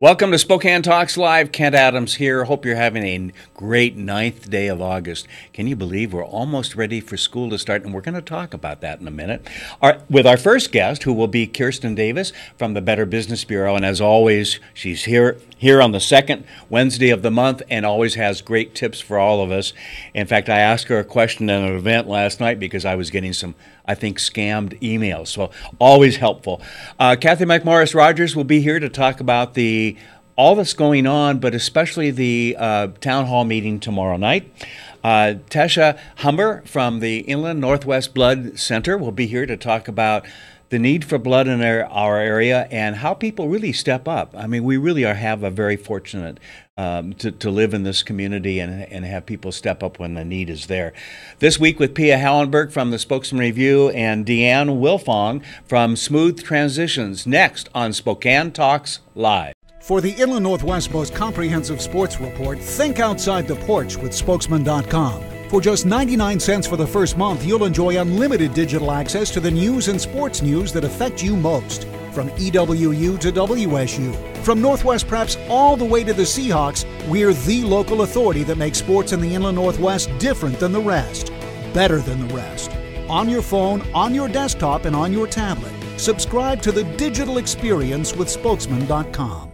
Welcome to Spokane Talks Live. Kent Adams here. Hope you're having a great 9th day of August. Can you believe we're almost ready for school to start? And we're going to talk about that in a minute. With our first guest, who will be Kirstin Davis from the Better Business Bureau. And as always, she's here on the second Wednesday of the month and always has great tips for all of us. In fact, I asked her a question at an event last night because I was getting some, I think, scammed emails. So always helpful. Cathy McMorris Rodgers will be here to talk about all that's going on, but especially the town hall meeting tomorrow night. Tesia Humber from the Inland Northwest Blood Center will be here to talk about the need for blood in our area and how people really step up. I mean, we really have a very fortunate to live in this community and have people step up when the need is there. This week with Pia Hallenberg from the Spokesman Review and DeAnne Wilfong from Smooth Transitions, next on Spokane Talks Live. For the Inland Northwest most comprehensive sports report, think outside the porch with Spokesman.com. For just 99 cents for the first month, you'll enjoy unlimited digital access to the news and sports news that affect you most. From EWU to WSU, from Northwest Preps all the way to the Seahawks, we're the local authority that makes sports in the Inland Northwest different than the rest, better than the rest. On your phone, on your desktop, and on your tablet. Subscribe to the digital experience with Spokesman.com.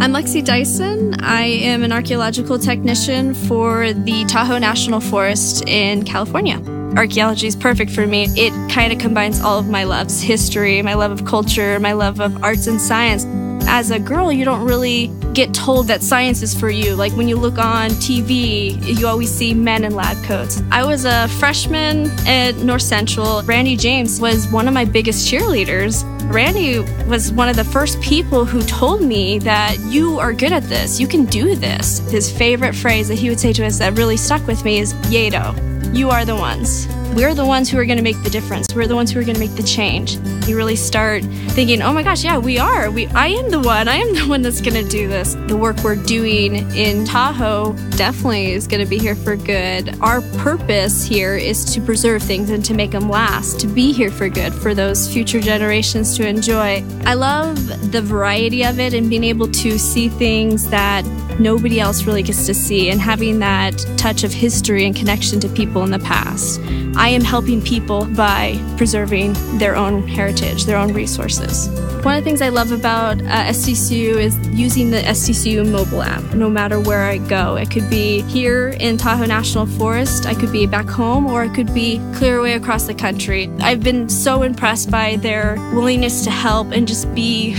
I'm Lexi Dyson. I am an archaeological technician for the Tahoe National Forest in California. Archaeology is perfect for me. It kind of combines all of my loves: history, my love of culture, my love of arts and science. As a girl, you don't really get told that science is for you. Like when you look on TV, you always see men in lab coats. I was a freshman at North Central. Randy James was one of my biggest cheerleaders. Randy was one of the first people who told me that you are good at this, you can do this. His favorite phrase that he would say to us that really stuck with me is, Yato, you are the ones. We're the ones who are going to make the difference. We're the ones who are going to make the change. You really start thinking, oh my gosh, yeah, we are. I am the one that's going to do this. The work we're doing in Tahoe definitely is going to be here for good. Our purpose here is to preserve things and to make them last, to be here for good, for those future generations to enjoy. I love the variety of it and being able to see things that nobody else really gets to see and having that touch of history and connection to people in the past. I am helping people by preserving their own heritage, their own resources. One of the things I love about SDCU is using the SDCU mobile app no matter where I go. It could be here in Tahoe National Forest, I could be back home, or it could be clear away across the country. I've been so impressed by their willingness to help and just be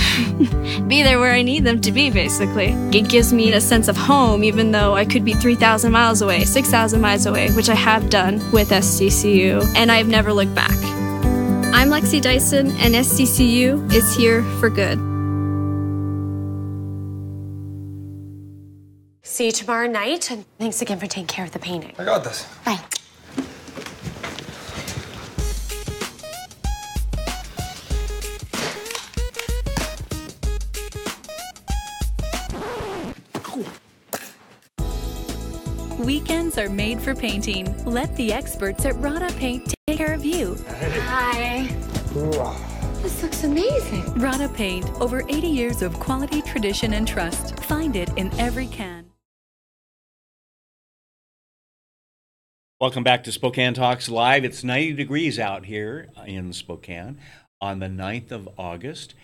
there where I need them to be, basically. It gives me a sense of home, even though I could be 3,000 miles away, 6,000 miles away, which I have done with SDCU, and I've never looked back. I'm Lexi Dyson, and SDCU is here for good. See you tomorrow night, and thanks again for taking care of the painting. I got this. Bye. Weekends are made for painting. Let the experts at Rada Paint take care of you. Hi. This looks amazing. Rada Paint, over 80 years of quality, tradition, and trust. Find it in every can. Welcome back to Spokane Talks Live. It's 90 degrees out here in Spokane on the 9th of August.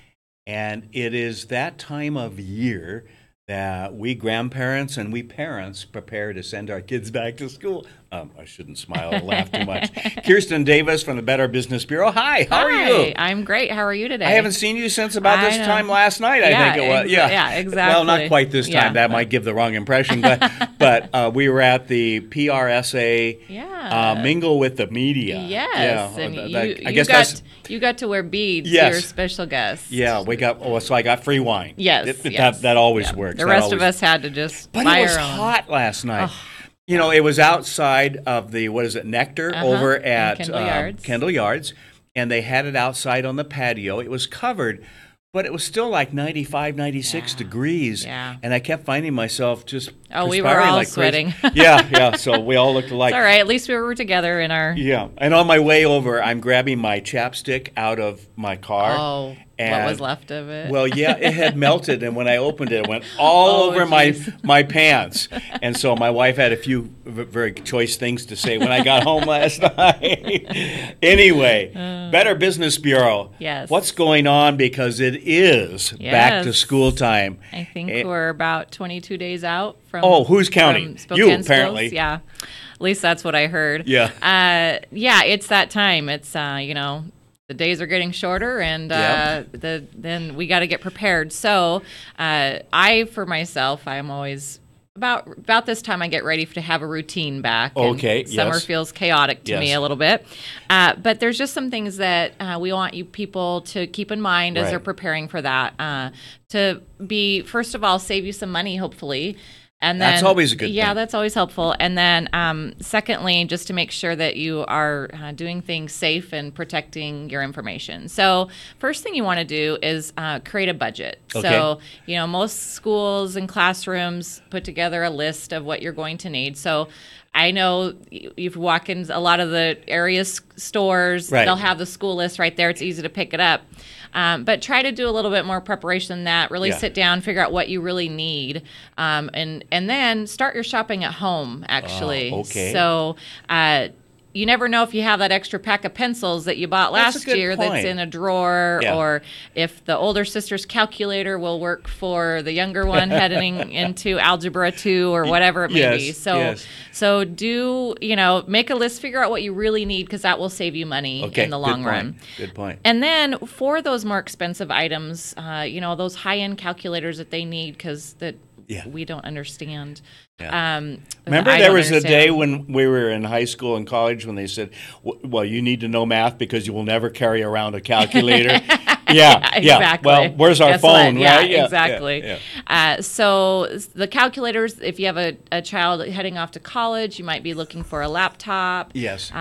And it is that time of year that we grandparents and we parents prepare to send our kids back to school. I shouldn't smile or laugh too much. Kirstin Davis from the Better Business Bureau. Hi, how are you? I'm great. How are you today? I haven't seen you since about this time last night, I think it was. Yeah, exactly. Well, not quite this time. That might give the wrong impression. But we were at the PRSA Mingle with the Media. Yes. Yeah, and you got to wear beads. Yes. You're special guest. Yeah, so I got free wine. Yes. That always works. The rest of us had to just But buy it was our own. hot last night. Oh. You know, it was outside of the, Nectar over at Kendall Yards, and they had it outside on the patio. It was covered, but it was still like 95, 96 degrees. Yeah. And I kept finding myself just we were all like sweating. Yeah. So we all looked alike. It's all right. At least we were together in our... Yeah. And on my way over, I'm grabbing my chapstick out of my car. Oh. what was left of it. Well, yeah, it had melted, and when I opened it, it went all over my pants. And so my wife had a few very choice things to say when I got home last night. Anyway, Better Business Bureau. Yes. What's going on? Because it is back to school time. I think we're about 22 days out from. Oh, who's counting? Spokane You, apparently. schools. Yeah. At least that's what I heard. Yeah. Yeah, it's that time. It's, the days are getting shorter, and then we got to get prepared. So I, for myself, I'm always about this time I get ready to have a routine back. Okay. Summer feels chaotic to me a little bit, but there's just some things that we want you people to keep in mind as they're preparing for that. To be, first of all, save you some money, hopefully. And then, that's always a good thing. Yeah, that's always helpful. And then secondly, just to make sure that you are doing things safe and protecting your information. So first thing you want to do is create a budget. Okay. So, most schools and classrooms put together a list of what you're going to need. So I know if you walk in a lot of the area stores, they'll have the school list right there. It's easy to pick it up. But try to do a little bit more preparation than that. Really sit down, figure out what you really need, and then start your shopping at home, actually. Okay. So you never know if you have that extra pack of pencils that you bought last year that's in a drawer, or if the older sister's calculator will work for the younger one heading into Algebra 2 or whatever it may be. So do, make a list, figure out what you really need, because that will save you money in the long run. Good point. And then for those more expensive items, those high-end calculators that they need, because we don't understand. Remember there was a day when we were in high school and college when they said, well, you need to know math because you will never carry around a calculator. Exactly. Well, where's our phone, right? Yeah, exactly. So the calculators, if you have a child heading off to college, you might be looking for a laptop. Yes.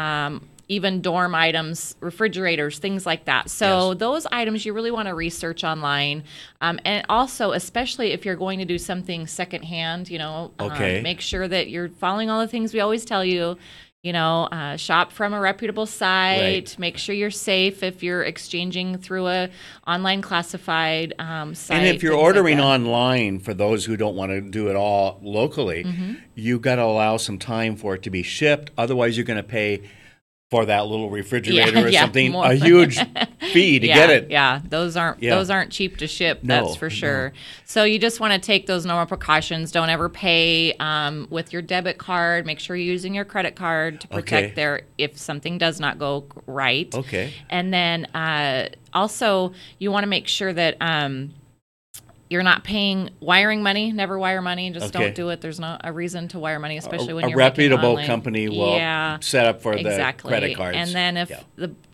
Even dorm items, refrigerators, things like that. So those items you really want to research online. And also, especially if you're going to do something secondhand, make sure that you're following all the things we always tell you. Shop from a reputable site. Right. Make sure you're safe if you're exchanging through a online classified site. And if you're ordering online, for those who don't want to do it all locally, you've got to allow some time for it to be shipped. Otherwise, you're going to pay for that little refrigerator or something, a huge fee to get it. Yeah, those aren't cheap to ship, that's for sure. No. So you just want to take those normal precautions. Don't ever pay with your debit card. Make sure you're using your credit card to protect if something does not go right. Okay. And then also you want to make sure that you're not paying wiring money. Never wire money. Just don't do it. There's not a reason to wire money, especially when you're reputable online. Company will set up for the credit cards. And then if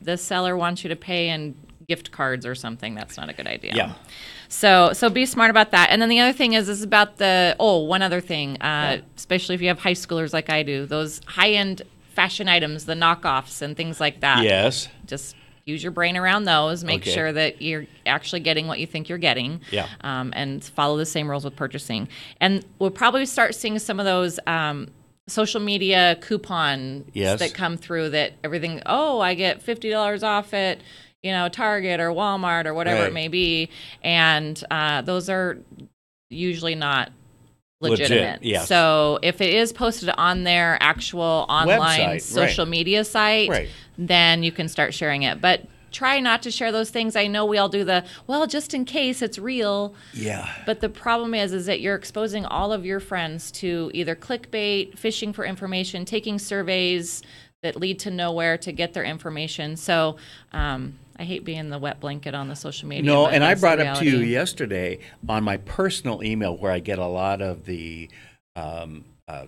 the seller wants you to pay in gift cards or something, that's not a good idea. Yeah. So be smart about that. And then the other thing is about one other thing, especially if you have high schoolers like I do, those high-end fashion items, the knockoffs and things like that. Yes. Just use your brain around those. Make sure that you're actually getting what you think you're getting. Yeah. And follow the same rules with purchasing. And we'll probably start seeing some of those social media coupons that come through that everything, I get $50 off at Target or Walmart or whatever it may be. And those are usually not legitimate. Yes. So if it is posted on their actual online social media site, then you can start sharing it. But try not to share those things. I know we all do just in case it's real. Yeah. But the problem is that you're exposing all of your friends to either clickbait, fishing for information, taking surveys that lead to nowhere to get their information. So I hate being the wet blanket on the social media. No, and I brought up to you yesterday on my personal email where I get a lot of the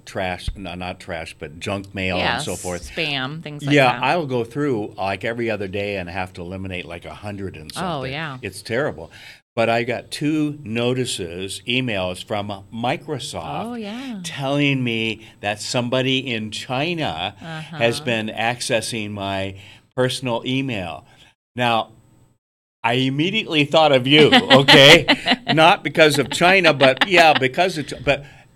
trash, not trash, but junk mail and so forth. Spam, things like that. Yeah, I'll go through like every other day and have to eliminate like 100 and something. Oh, yeah. It's terrible. But I got 2 emails from Microsoft telling me that somebody in China has been accessing my personal email. Now, I immediately thought of you, okay? Not because of China, but because of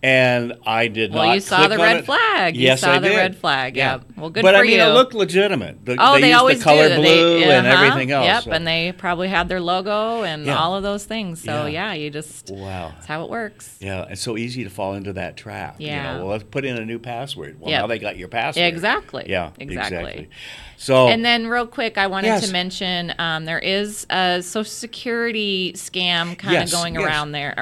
and I did not. Well, you saw the red flag. Yes, you saw I the did. red flag. Yeah. Well, good but for I mean, you. it looked legitimate. They they always used the color do. blue and everything else. Yep, so. and they probably had their logo and all of those things. So you just that's how it works. Yeah, it's so easy to fall into that trap. Yeah. Well, let's put in a new password. Well, now they got your password. Exactly. Yeah. Exactly. So. And then, real quick, I wanted to mention there is a Social Security scam kind of going around there.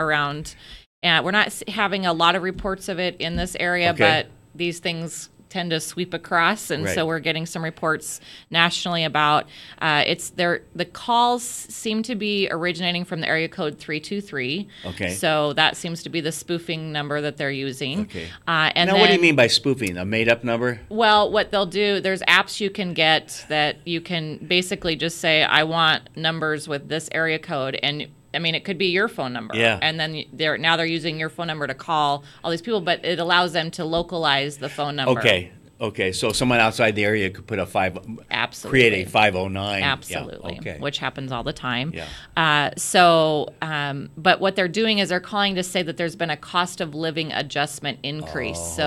We're not having a lot of reports of it in this area, but these things tend to sweep across, and so we're getting some reports nationally about the calls seem to be originating from the area code 323. Okay. So that seems to be the spoofing number that they're using. Okay. And now, what do you mean by spoofing? A made-up number? Well, what they'll do, there's apps you can get that you can basically just say, I want numbers with this area code, and I mean, it could be your phone number. Yeah. And then they're using your phone number to call all these people, but it allows them to localize the phone number. Okay. So someone outside the area could put create a 509. Absolutely. Yeah. Which happens all the time. Yeah. But what they're doing is they're calling to say that there's been a cost of living adjustment increase.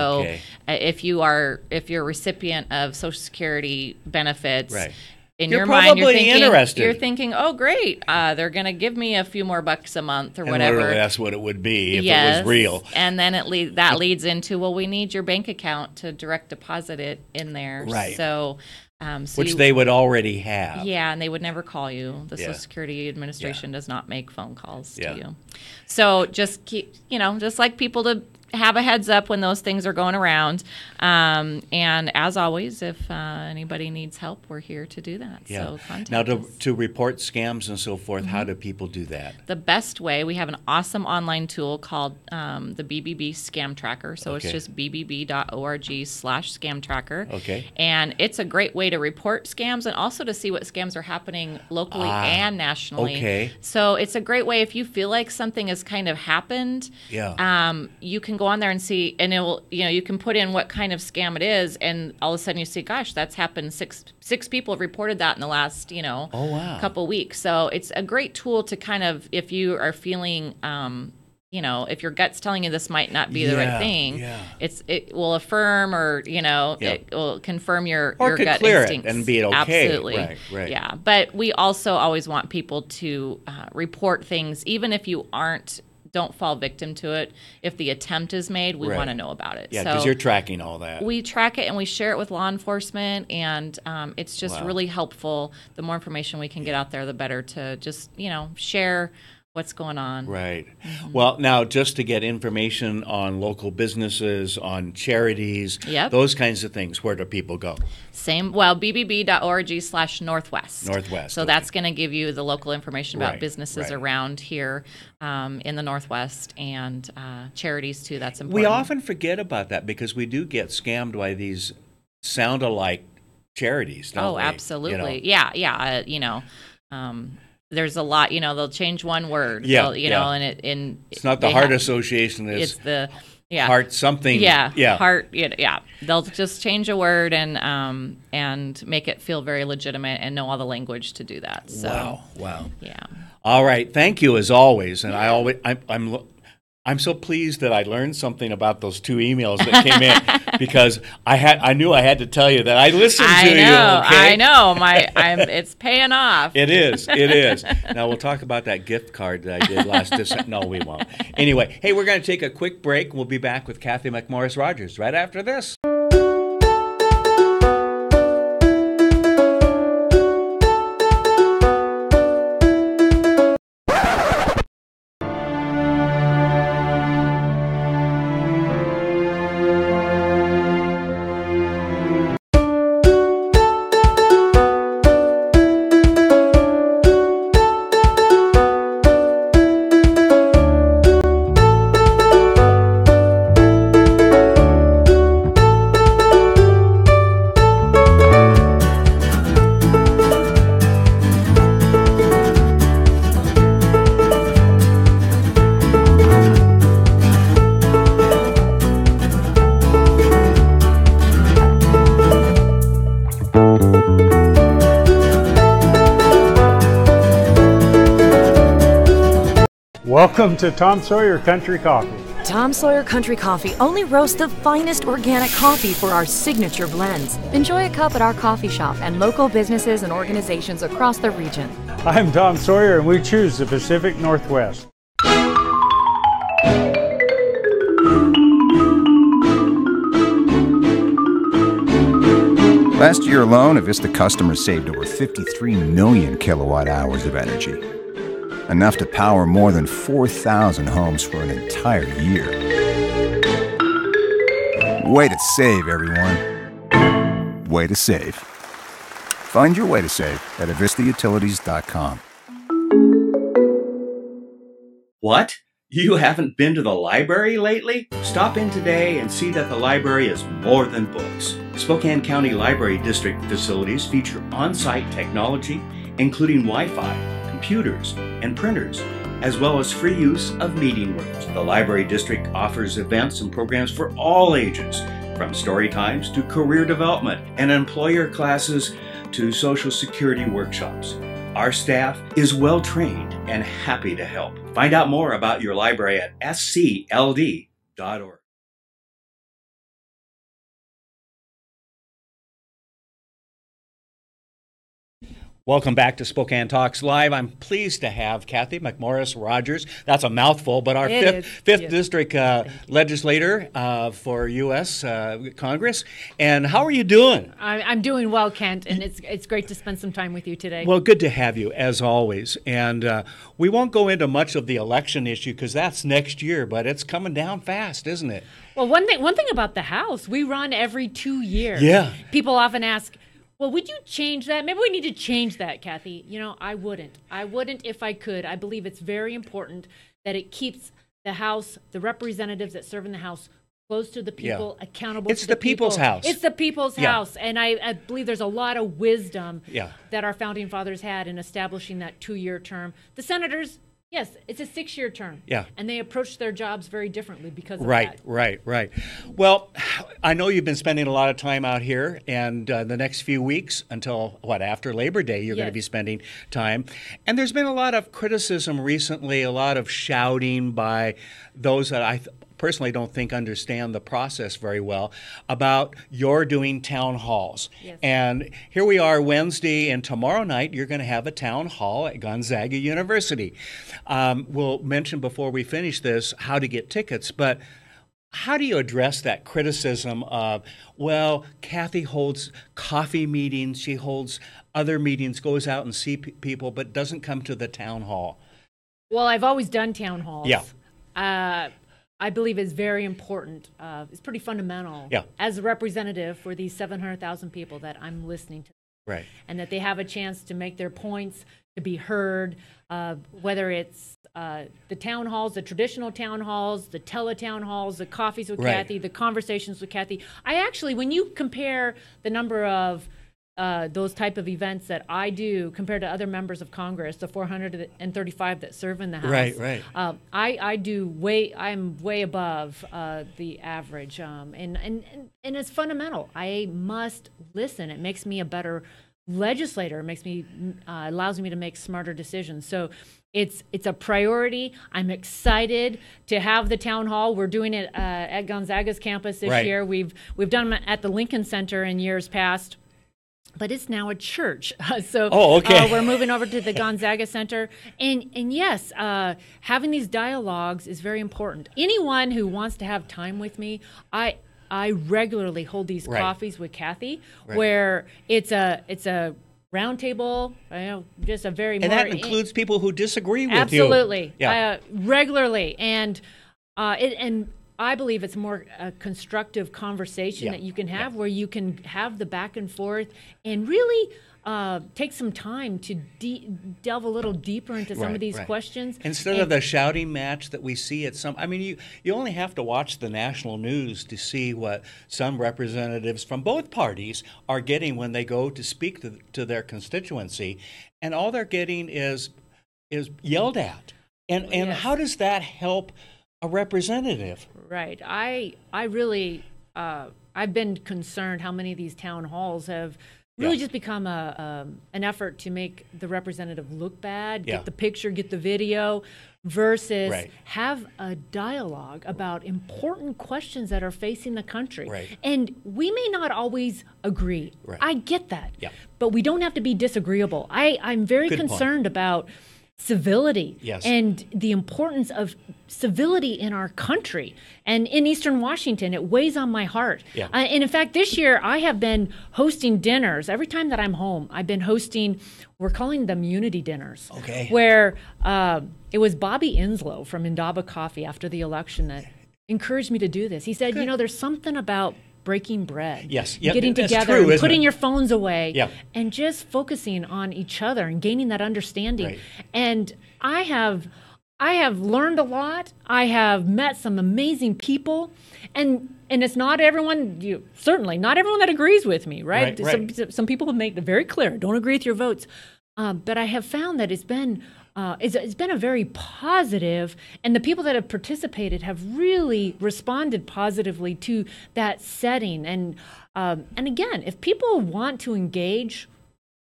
If you're a recipient of Social Security benefits. Right. In your mind, you're thinking, oh, great, they're going to give me a few more bucks a month or whatever. Literally, that's what it would be if it was real. And then that leads into, well, we need your bank account to direct deposit it in there. Right. So which they would already have. Yeah, and they would never call you. The Social Security Administration does not make phone calls to you. So just keep, just like people to have a heads up when those things are going around. And as always, if anybody needs help, we're here to do that. Yeah. So contact us. To report scams and so forth, how do people do that? The best way, we have an awesome online tool called the BBB Scam Tracker. So it's just bbb.org/scam tracker. Okay. And it's a great way to report scams and also to see what scams are happening locally and nationally. Okay. So it's a great way if you feel like something has kind of happened. Yeah. You can go on there and see, and it will, you can put in what kind of scam it is, and all of a sudden you see, gosh, that's happened. Six people have reported that in the last, couple weeks. So it's a great tool to kind of, if you are feeling, if your gut's telling you this might not be the right thing, it will affirm or, it will confirm your gut clear instincts. It and be okay. Absolutely. Right. Yeah. But we also always want people to report things, even if you don't fall victim to it. If the attempt is made, we want to know about it. Yeah, because you're tracking all that. We track it and we share it with law enforcement, and it's just really helpful. The more information we can get out there, the better to just, share what's going on. Right. Mm-hmm. Well, now, just to get information on local businesses, on charities, those kinds of things, where do people go? bbb.org/northwest. Northwest. So that's going to give you the local information about businesses around here in the Northwest, and charities, too. That's important. We often forget about that because we do get scammed by these sound-alike charities, don't we? Oh, absolutely. Yeah. There's a lot, they'll change one word. And it's not the Heart Association. It's the Heart something. Heart. They'll just change a word and make it feel very legitimate and know all the language to do that. So, wow. Yeah. All right. Thank you as always. And I'm so pleased that I learned something about those 2 emails that came in because I knew I had to tell you that I listened to you. I know. It's paying off. It is. Now we'll talk about that gift card that I did last December. No, we won't. Anyway, hey, we're going to take a quick break. We'll be back with Cathy McMorris Rodgers right after this. Welcome to Tom Sawyer Country Coffee. Tom Sawyer Country Coffee only roasts the finest organic coffee for our signature blends. Enjoy a cup at our coffee shop and local businesses and organizations across the region. I'm Tom Sawyer, and we choose the Pacific Northwest. Last year alone, Avista customers saved over 53 million kilowatt hours of energy. Enough to power more than 4,000 homes for an entire year. Way to save, everyone. Way to save. Find your way to save at avistautilities.com. What? You haven't been to the library lately? Stop in today and see that the library is more than books. Spokane County Library District facilities feature on-site technology, including Wi-Fi, computers, and printers, as well as free use of meeting rooms. The Library District offers events and programs for all ages, from story times to career development and employer classes to Social Security workshops. Our staff is well trained and happy to help. Find out more about your library at scld.org. Welcome back to Spokane Talks Live. I'm pleased to have Cathy McMorris Rodgers. That's a mouthful, but our fifth district legislator for U.S. Congress. And how are you doing? I'm doing well, Kent, and it's great to spend some time with you today. Well, good to have you, as always. And we won't go into much of the election issue because that's next year, but it's coming down fast, isn't it? Well, one thing about the House, we run every 2 years. Yeah. People often ask, well, would you change that? Maybe we need to change that, Cathy. You know, I wouldn't. I wouldn't if I could. I believe it's very important that it keeps the House, the representatives that serve in the House, close to the people, accountable to the people. It's the people's house. It's the people's house. And I believe there's a lot of wisdom that our founding fathers had in establishing that 2-year term. The senators, yes, it's a 6-year term. Yeah. And they approach their jobs very differently because of that. Right. Well, I know you've been spending a lot of time out here, and the next few weeks until, after Labor Day, you're going to be spending time. And there's been a lot of criticism recently, a lot of shouting by those that I personally don't think understand the process very well about your doing town halls. Yes. And here we are Wednesday, and tomorrow night you're going to have a town hall at Gonzaga University. We'll mention before we finish this how to get tickets, but how do you address that criticism of, well, Cathy holds coffee meetings, she holds other meetings, goes out and see people, but doesn't come to the town hall? Well, I've always done town halls. Yeah. I believe it's very important. It's pretty fundamental as a representative for these 700,000 people that I'm listening to. Right. And that they have a chance to make their points, to be heard, whether it's the town halls, the traditional town halls, the tele-town halls, the coffees with Cathy, the conversations with Cathy. I actually, when you compare the number of those type of events that I do compared to other members of Congress, the 435 that serve in the House. Right. I'm way above the average, and it's fundamental. I must listen. It makes me a better legislator. It makes me allows me to make smarter decisions. So it's a priority. I'm excited to have the town hall. We're doing it at Gonzaga's campus this year. We've done them at the Lincoln Center in years past. But it's now a church, so we're moving over to the Gonzaga Center. And yes, having these dialogues is very important. Anyone who wants to have time with me, I regularly hold these coffees with Cathy, where it's a round table, just a very and that includes people who disagree with you. Absolutely, regularly, and I believe it's more a constructive conversation that you can have where you can have the back and forth and really take some time to delve a little deeper into some of these questions. Instead of the shouting match that we see at some, you only have to watch the national news to see what some representatives from both parties are getting when they go to speak to their constituency. And all they're getting is yelled at. And how does that help a representative? Right. I really, I've been concerned how many of these town halls have really just become an effort to make the representative look bad, get the picture, get the video, versus have a dialogue about important questions that are facing the country. Right. And we may not always agree. Right. I get that. Yeah. But we don't have to be disagreeable. I'm very concerned about civility and the importance of civility in our country. And in Eastern Washington, it weighs on my heart. Yeah. And in fact, this year I have been hosting dinners. Every time that I'm home, I've been hosting, we're calling them unity dinners. Okay. Where it was Bobby Inslow from Indaba Coffee after the election that encouraged me to do this. He said, there's something about breaking bread, getting together, and putting your phones away, and just focusing on each other and gaining that understanding. Right. And I have learned a lot. I have met some amazing people, and it's not everyone. Certainly not everyone that agrees with me, right? Some people have made it very clear, don't agree with your votes, but I have found that it's been a very positive, and the people that have participated have really responded positively to that setting. And again, if people want to engage,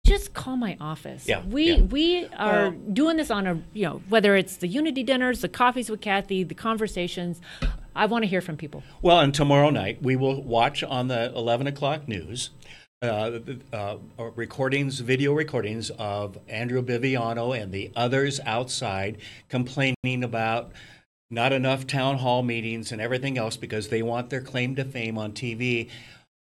just call my office. We are doing this on whether it's the unity dinners, the coffees with Cathy, the conversations. I want to hear from people. Well, and tomorrow night we will watch on the 11 o'clock news video recordings of Andrew Biviano and the others outside complaining about not enough town hall meetings and everything else because they want their claim to fame on TV.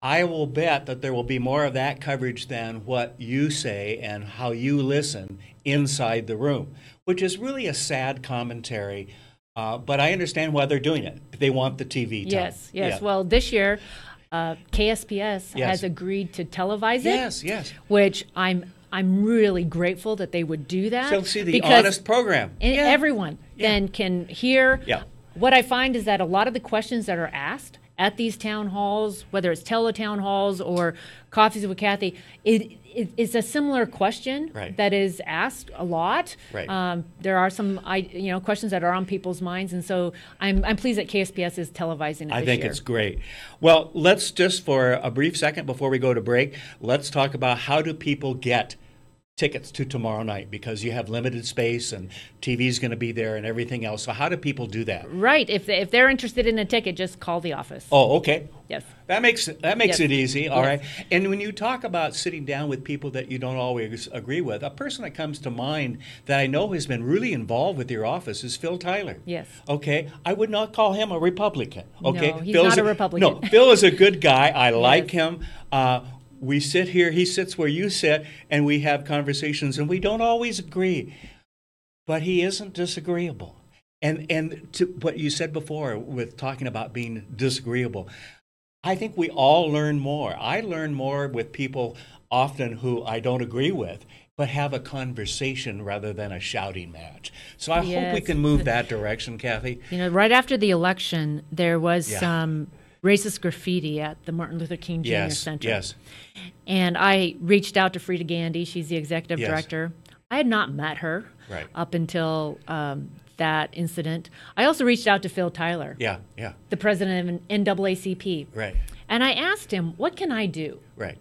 I will bet that there will be more of that coverage than what you say and how you listen inside the room, which is really a sad commentary. But I understand why they're doing it. They want the TV time. Yes. Yeah. Well, this year, KSPS has agreed to televise it. Yes. Which I'm really grateful that they would do that. So see the honest program. Everyone then can hear. Yeah. What I find is that a lot of the questions that are asked at these town halls, whether it's teletown halls or Coffees with Cathy, it's a similar question that is asked a lot. Right. There are some questions that are on people's minds, and so I'm pleased that KSPS is televising it. I think it's great. Well, let's just for a brief second before we go to break, let's talk about how do people get tickets to tomorrow night, because you have limited space and TV's going to be there and everything else. So how do people do that? Right. If they're interested in a ticket, just call the office. Oh, okay. Yes. That makes it easy. All right. And when you talk about sitting down with people that you don't always agree with, a person that comes to mind that I know has been really involved with your office is Phil Tyler. Yes. Okay. I would not call him a Republican. Okay. No, he's not a Republican. No, Phil is a good guy. I like him. We sit here, he sits where you sit, and we have conversations, and we don't always agree. But he isn't disagreeable. And to what you said before with talking about being disagreeable, I think we all learn more. I learn more with people often who I don't agree with, but have a conversation rather than a shouting match. So I hope we can move that direction, Cathy. Right after the election, there was some racist graffiti at the Martin Luther King Jr. Center. Yes. And I reached out to Frida Gandy. She's the executive director. I had not met her up until that incident. I also reached out to Phil Tyler, the president of NAACP. Right. And I asked him, what can I do? Right.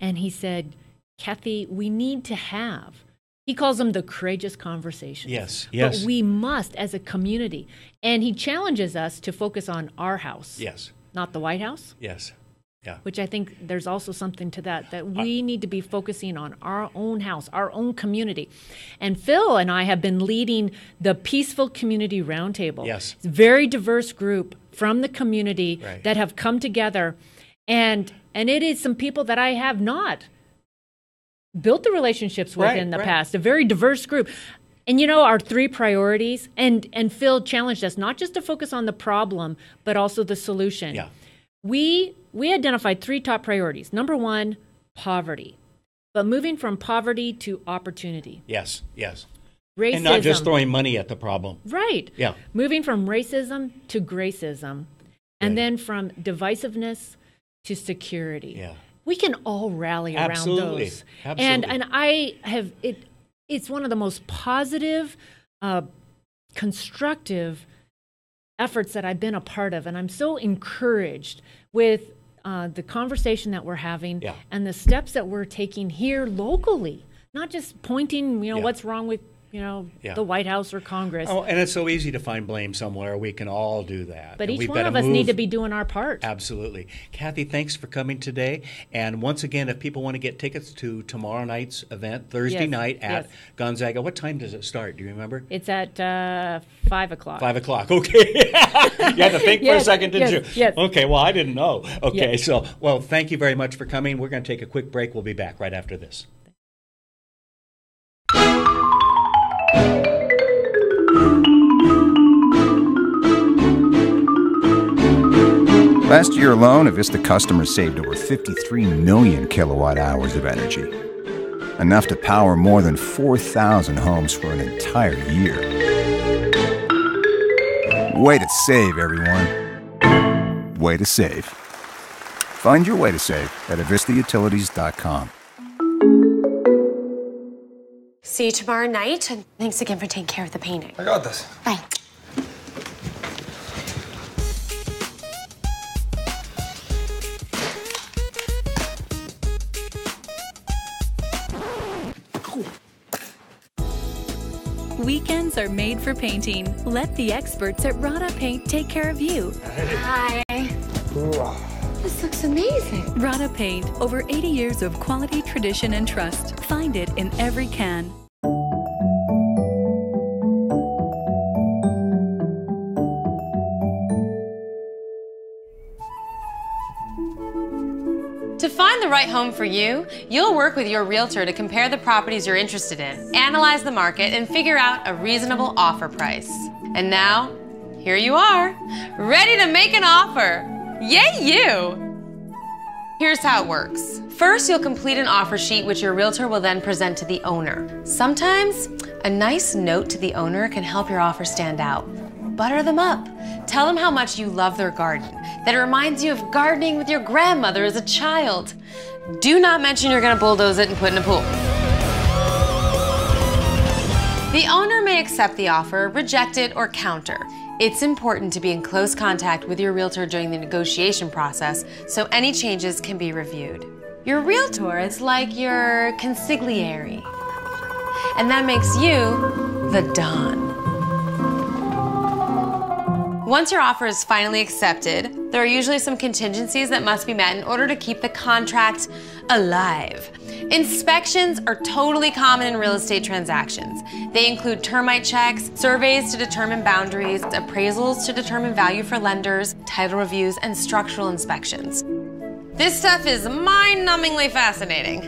And he said, Cathy, we need to have, he calls them the courageous conversations. Yes. But we must as a community. And he challenges us to focus on our house. Yes. Not the White House. Yes. Yeah. Which I think there's also something to that we need to be focusing on our own house, our own community. And Phil and I have been leading the Peaceful Community Roundtable. Yes. It's a very diverse group from the community that have come together. And it is some people that I have not built the relationships with in the past, a very diverse group. And our 3 priorities, and Phil challenged us not just to focus on the problem, but also the solution. Yeah. We identified 3 top priorities. Number 1, poverty, but moving from poverty to opportunity. Yes. Racism. And not just throwing money at the problem. Right. Yeah. Moving from racism to gracism, and then from divisiveness to security. Yeah. We can all rally around those. Absolutely. And I have it. It's one of the most positive, constructive efforts that I've been a part of, and I'm so encouraged with the conversation that we're having Yeah. and the steps that we're taking here locally, not just pointing, what's wrong with, the White House or Congress. Oh, and it's so easy to find blame somewhere. We can all do that. But And each we've one gotta of us move. need to be doing our part. Absolutely. Kathy, thanks for coming today. And once again, if people want to get tickets to tomorrow night's event, Thursday Yes, night at yes. Gonzaga, what time does it start? Do you remember? It's at 5 o'clock. 5 o'clock. Okay. You had to think for a Yes, second, didn't yes, you? yes. Okay. Well, I didn't know. Okay. Yes. So, well, thank you very much for coming. We're going to take a quick break. We'll be back right after this. Last year alone, Avista customers saved over 53 million kilowatt hours of energy. Enough to power more than 4,000 homes for an entire year. Way to save, everyone. Way to save. Find your way to save at avistautilities.com. See you tomorrow night, and thanks again for taking care of the painting. I got this. Bye. Weekends are made for painting. Let the experts at Rada Paint take care of you. Hi. This looks amazing. Rada Paint, over 80 years of quality, tradition, and trust. Find it in every can. To find the right home for you, you'll work with your realtor to compare the properties you're interested in, analyze the market, and figure out a reasonable offer price. And now, here you are, ready to make an offer. Yay, you! Here's how it works. First, you'll complete an offer sheet which your realtor will then present to the owner. Sometimes, a nice note to the owner can help your offer stand out. Butter them up. Tell them how much you love their garden, that it reminds you of gardening with your grandmother as a child. Do not mention you're going to bulldoze it and put in a pool. The owner may accept the offer, reject it, or counter. It's important to be in close contact with your realtor during the negotiation process so any changes can be reviewed. Your realtor is like your consigliere, and that makes you the Don. Once your offer is finally accepted, there are usually some contingencies that must be met in order to keep the contract alive. Inspections are totally common in real estate transactions. They include termite checks, surveys to determine boundaries, appraisals to determine value for lenders, title reviews, and structural inspections. This stuff is mind-numbingly fascinating.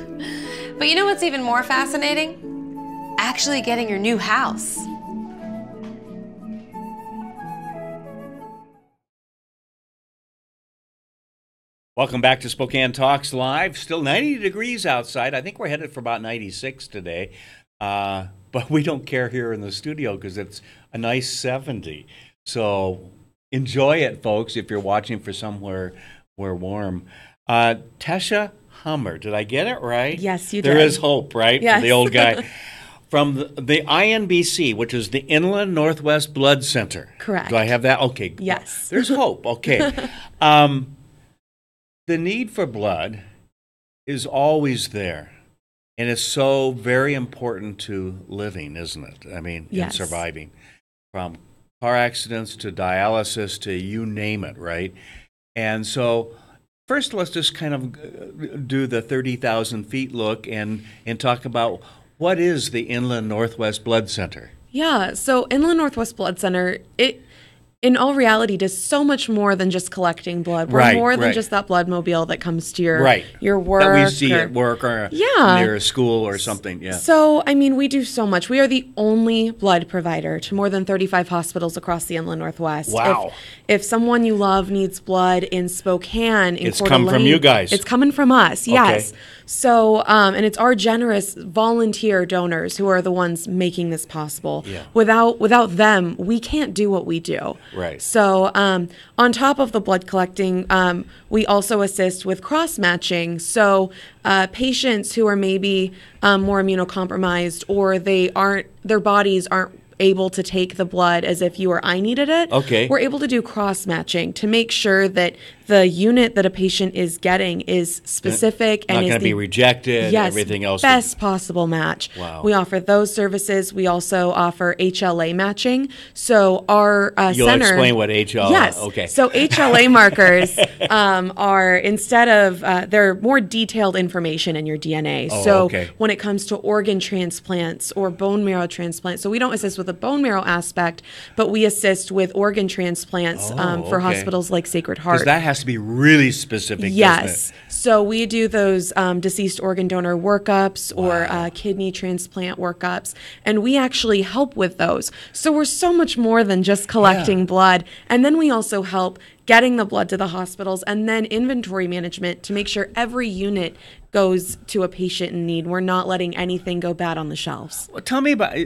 But you know what's even more fascinating? Actually getting your new house. Welcome back to Spokane Talks Live. Still 90 degrees outside. I think we're headed for about 96 today. But we don't care here in the studio because it's a nice 70. So enjoy it, folks, if you're watching for somewhere warm. Tesia Hummer, did I get it right? Yes, you did. There is hope, right? Yes. For the old guy. From the INBC, which is the Inland Northwest Blood Center. Correct. Do I have that? Okay. Yes. There's hope. Okay. The need for blood is always there, and it's so very important to living, isn't it? I mean, Yes. in surviving. From car accidents to dialysis to you name it, right? And so first, let's just kind of do the 30,000 feet look and talk about what is the Inland Northwest Blood Center? Yeah, so Inland Northwest Blood Center, it in all reality does so much more than just collecting blood. We're Right, more than right. just that blood mobile that comes to your work. That we see or- at work or Yeah. near a school or something. Yeah. So, I mean, we do so much. We are the only blood provider to more than 35 hospitals across the Inland Northwest. Wow. If someone you love needs blood in Spokane, in It's Coeur come from d'Alene, you guys. It's coming from us, yes. Okay. So, and it's our generous volunteer donors who are the ones making this possible. Yeah. Without them, we can't do what we do. Right. So, on top of the blood collecting, we also assist with cross-matching. So, patients who are maybe more immunocompromised or their bodies aren't able to take the blood as if you or I needed it. Okay. We're able to do cross-matching to make sure that the unit that a patient is getting is specific and not is going to be rejected. Yes, everything else. Best possible match. Wow. We offer those services. We also offer HLA matching. So our You'll center. explain what HLA. Yes. Okay. So HLA markers are instead of they're more detailed information in your DNA. So when it comes to organ transplants or bone marrow transplants, so we don't assist with the bone marrow aspect, but we assist with organ transplants for hospitals like Sacred Heart. Because that has to be really specific. Yes. So we do those deceased organ donor workups or kidney transplant workups, and we actually help with those. So we're so much more than just collecting blood. And then we also help getting the blood to the hospitals and then inventory management to make sure every unit goes to a patient in need. We're not letting anything go bad on the shelves. Well, tell me about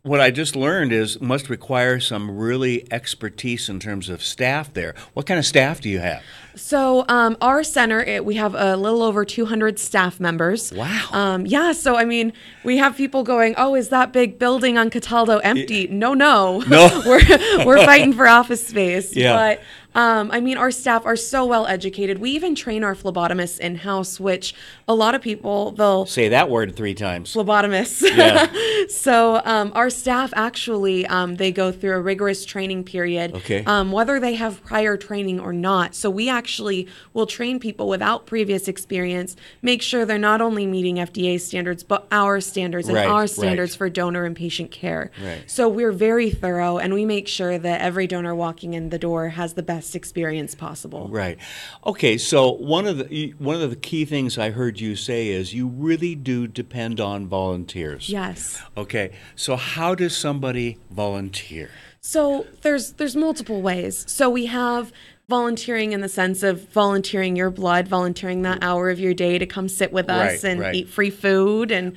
what I just learned is must require some really expertise in terms of staff there. What kind of staff do you have? So our center, we have a little over 200 staff members. Wow. So I mean, we have people going, oh, is that big building on Cataldo empty? No. we're fighting for office space. Yeah. But I mean, our staff are so well educated. We even train our phlebotomists in-house, which a lot of people, they'll... Say that word 3 times. Phlebotomists. Yeah. So our staff actually, they go through a rigorous training period, whether they have prior training or not. So we actually will train people without previous experience, make sure they're not only meeting FDA standards, but our standards and our standards for donor and patient care. Right. So we're very thorough, and we make sure that every donor walking in the door has the best experience possible. Right. Okay, so one of the key things I heard you say is you really do depend on volunteers. Yes. Okay, so how does somebody volunteer? So there's multiple ways. So we have volunteering in the sense of volunteering your blood, volunteering that hour of your day to come sit with us and eat free food and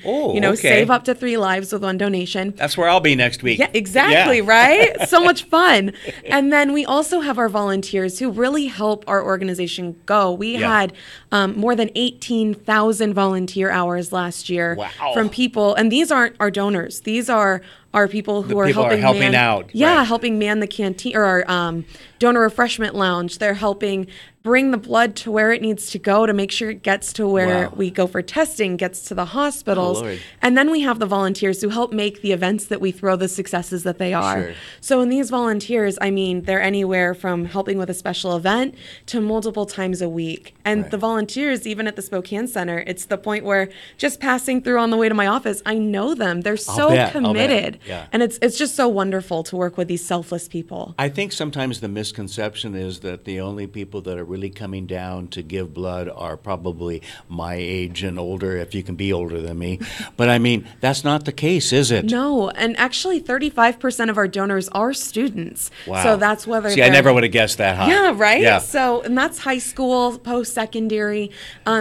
save up to 3 lives with 1 donation. That's where I'll be next week. Yeah, exactly, right? So much fun. And then we also have our volunteers who really help our organization go. We had more than 18,000 volunteer hours last year from people, and these aren't our donors. These are people who are helping out. Yeah, helping man the canteen or our donor refreshment lounge. They're helping bring the blood to where it needs to go to make sure it gets to where we go for testing, gets to the hospitals. And then we have the volunteers who help make the events that we throw the successes that they are. Sure. So in these volunteers, I mean, they're anywhere from helping with a special event to multiple times a week. And the volunteers, even at the Spokane Center, it's the point where just passing through on the way to my office, I know them. They're so committed. Yeah. And it's just so wonderful to work with these selfless people. I think sometimes the misconception is that the only people that are really coming down to give blood are probably my age and older, if you can be older than me. But I mean, that's not the case, is it? No, and actually 35% of our donors are students. Wow. So that's whether I never would have guessed that high. Yeah, right? Yeah. So, and that's high school, post-secondary.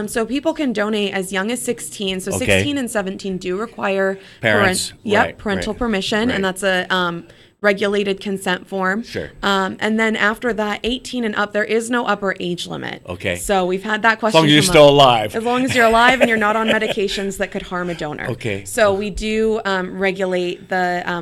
So people can donate as young as 16. So 16 and 17 do require parental permission, and that's a regulated consent form. Sure. And then after that, 18 and up, there is no upper age limit. Okay. So we've had that question. As long as you're still alive. As long as you're alive and you're not on medications that could harm a donor. Okay. So we do regulate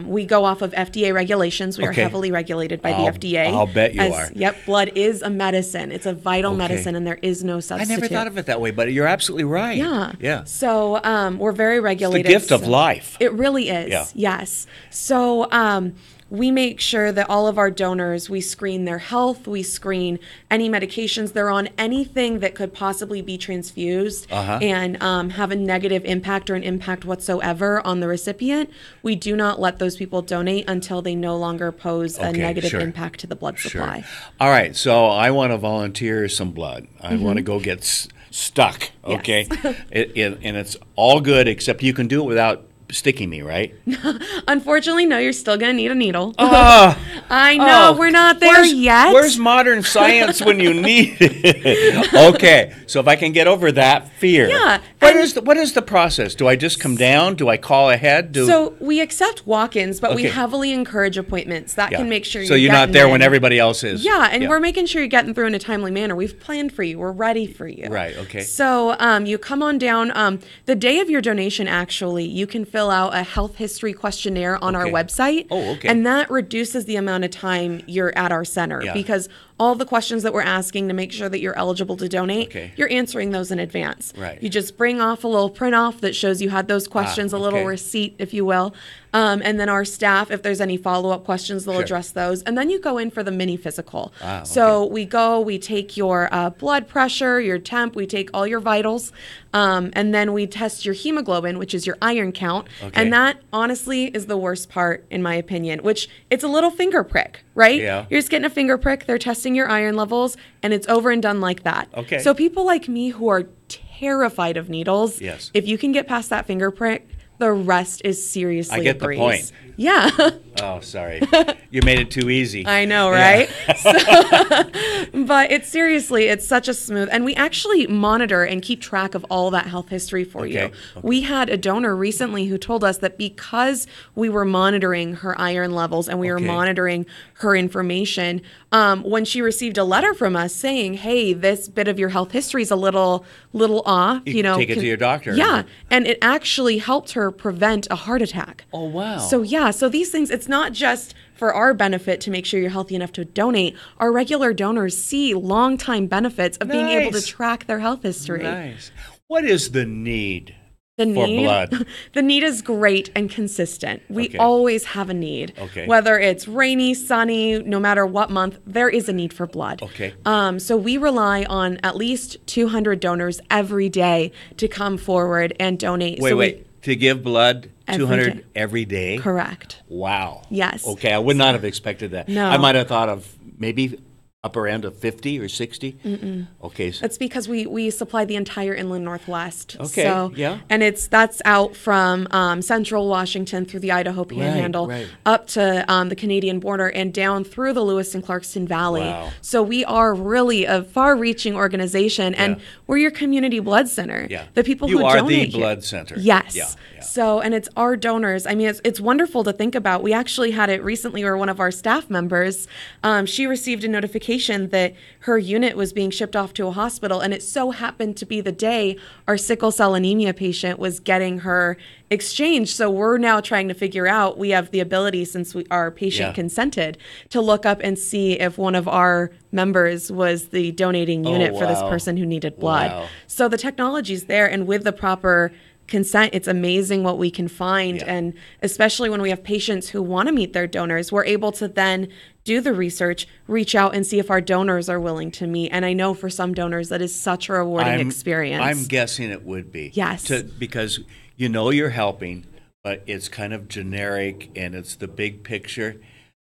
we go off of FDA regulations. We are heavily regulated by the FDA. I'll bet you are. Yep. Blood is a medicine. It's a vital medicine, and there is no substitute. I never thought of it that way, but you're absolutely right. Yeah. Yeah. So we're very regulated. It's the gift of life. It really is. Yeah. Yes. So we make sure that all of our donors, we screen their health, we screen any medications they're on, anything that could possibly be transfused and have a negative impact or an impact whatsoever on the recipient. We do not let those people donate until they no longer pose a negative impact to the blood supply. All right, so I want to volunteer some blood. I want to go get stuck, okay? Yes. And it's all good, except you can do it without sticking me, right? Unfortunately, no, you're still going to need a needle. I know, we're not there yet. Where's modern science when you need it? Okay, so if I can get over that fear. Yeah. What is the process? Do I just come down? Do I call ahead? So we accept walk-ins, but we heavily encourage appointments. That can make sure so you're not there when everybody else is. Yeah, and we're making sure you're getting through in a timely manner. We've planned for you. We're ready for you. Right, okay. So you come on down. The day of your donation, actually, you can fill out a health history questionnaire on our website. Oh, okay. And that reduces the amount of time you're at our center because all the questions that we're asking to make sure that you're eligible to donate, you're answering those in advance. Right. You just bring off a little print off that shows you had those questions, a little receipt, if you will. And then our staff, if there's any follow-up questions, they'll address those. And then you go in for the mini physical. So we take your blood pressure, your temp, we take all your vitals, and then we test your hemoglobin, which is your iron count. And that, honestly, is the worst part, in my opinion, which it's a little finger prick, right? Yeah. You're just getting a finger prick. They're testing your iron levels, and it's over and done like that. Okay. So people like me who are terrified of needles, if you can get past that finger prick, the rest is seriously I get the point. Yeah. Oh, sorry. You made it too easy. I know, right? Yeah. But it's such a smooth, and we actually monitor and keep track of all that health history for you. We had a donor recently who told us that because we were monitoring her iron levels and we were monitoring her information, when she received a letter from us saying, hey, this bit of your health history is a little off, you know. Take it to your doctor. Yeah. And it actually helped her prevent a heart attack. Oh, wow. So these things, it's not just for our benefit to make sure you're healthy enough to donate. Our regular donors see long-time benefits of being able to track their health history. Nice. What is the need for need? Blood? The need is great and consistent. We always have a need. Okay. Whether it's rainy, sunny, no matter what month, there is a need for blood. Okay. So we rely on at least 200 donors every day to come forward and donate. Wait. To give blood, 200 every day? Correct. Wow. Yes. Okay, I would not have expected that. No. I might have thought of maybe upper end of 50 or 60. Mm-mm. Okay. That's because we supply the entire inland Northwest. Okay, so, yeah. And that's out from central Washington through the Idaho Panhandle up to the Canadian border and down through the Lewis and Clarkston Valley. Wow. So we are really a far-reaching organization, and we're your community blood center. Yeah. The people you who are donate the blood center. Yes. Yeah. So, and it's our donors. I mean, it's wonderful to think about. We actually had it recently where one of our staff members, she received a notification that her unit was being shipped off to a hospital, and it so happened to be the day our sickle cell anemia patient was getting her exchanged. So we're now trying to figure out, we have the ability, since our patient consented, to look up and see if one of our members was the donating unit for this person who needed blood. Wow. So the technology's there, and with the proper consent, it's amazing what we can find. And especially when we have patients who want to meet their donors, we're able to then do the research, reach out and see if our donors are willing to meet. And I know for some donors that is such a rewarding experience. I'm guessing it would be. Yes. Because you know you're helping, but it's kind of generic and it's the big picture.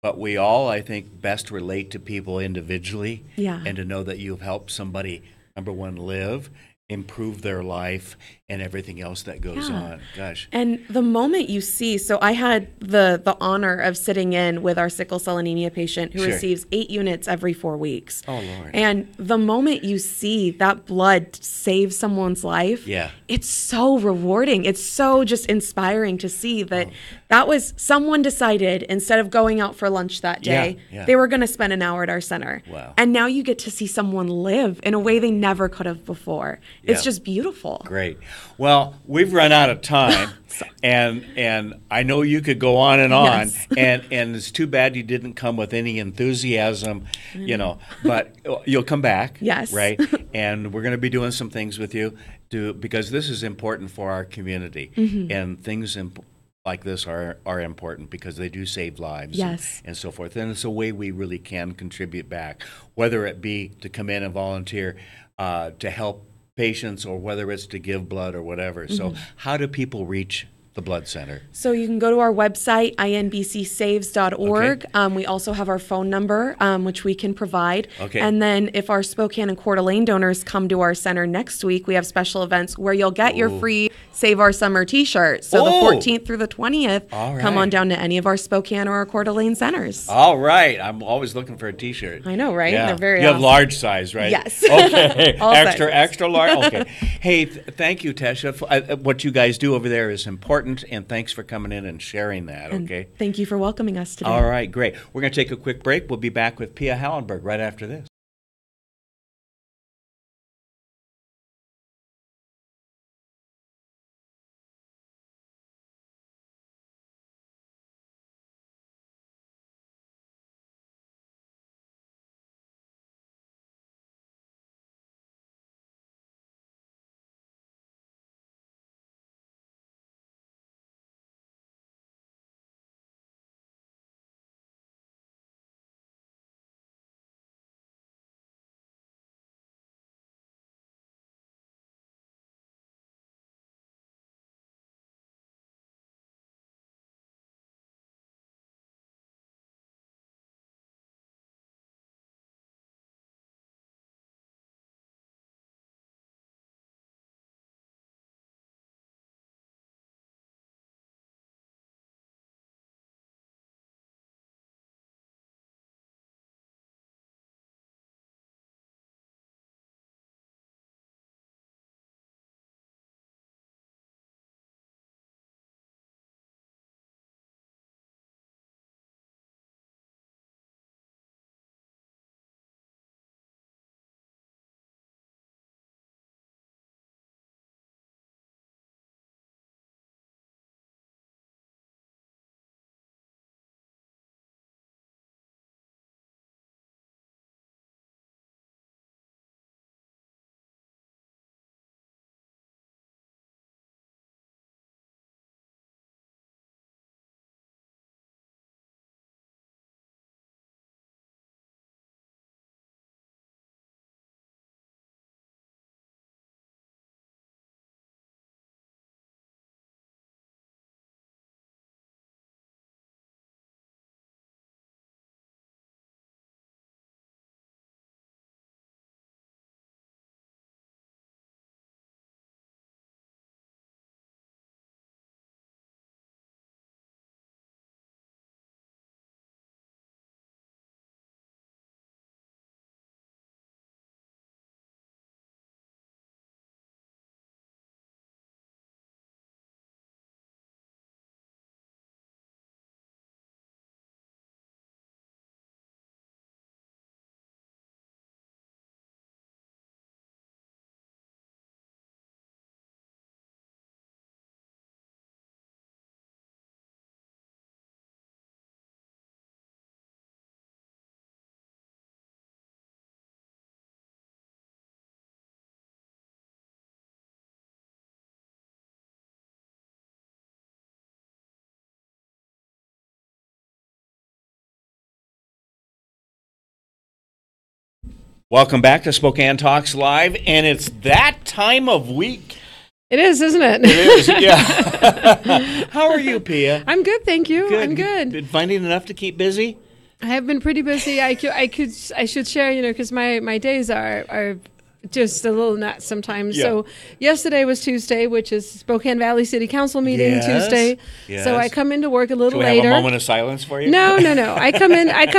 But we all, I think, best relate to people individually. Yeah. And to know that you've helped somebody, number one, live, improve their life, and everything else that goes on. Gosh. And the moment you see, so I had the honor of sitting in with our sickle cell anemia patient who receives 8 units every 4 weeks. Oh, Lord. And the moment you see that blood save someone's life, it's so rewarding. It's so just inspiring to see that that was someone decided, instead of going out for lunch that day, they were going to spend an hour at our center. Wow. And now you get to see someone live in a way they never could have before. It's just beautiful. Great. Well, we've run out of time, and I know you could go on, and it's too bad you didn't come with any enthusiasm, you know, but you'll come back, right? And we're going to be doing some things with you because this is important for our community, and things like this are important because they do save lives and so forth. And it's a way we really can contribute back, whether it be to come in and volunteer to help patients, or whether it's to give blood or whatever. So how do people reach the blood center? So you can go to our website, inbcsaves.org. We also have our phone number, which we can provide. And then if our Spokane and Coeur d'Alene donors come to our center next week, we have special events where you'll get your free Save Our Summer t-shirt. So the 14th through the 20th, come on down to any of our Spokane or our Coeur d'Alene centers. All right. I'm always looking for a t-shirt. I know, right? Yeah. They're very You have awesome. large size, right? Yes. Okay. Sizes. Extra large. Okay. Hey, thank you, Tesia. What you guys do over there is important, and thanks for coming in and sharing that, okay? And thank you for welcoming us today. All right, great. We're going to take a quick break. We'll be back with Pia Hallenberg right after this. Welcome back to Spokane Talks Live, and it's that time of week. It is, isn't it? It is, yeah. How are you, Pia? I'm good, thank you. Good. I'm good. Been finding enough to keep busy? I have been pretty busy. I should share, because my days are just a little nuts sometimes. Yeah. So yesterday was Tuesday, which is Spokane Valley City Council meeting Tuesday. Yes. So I come into work a little Should we later. have a moment of silence for you? No. I come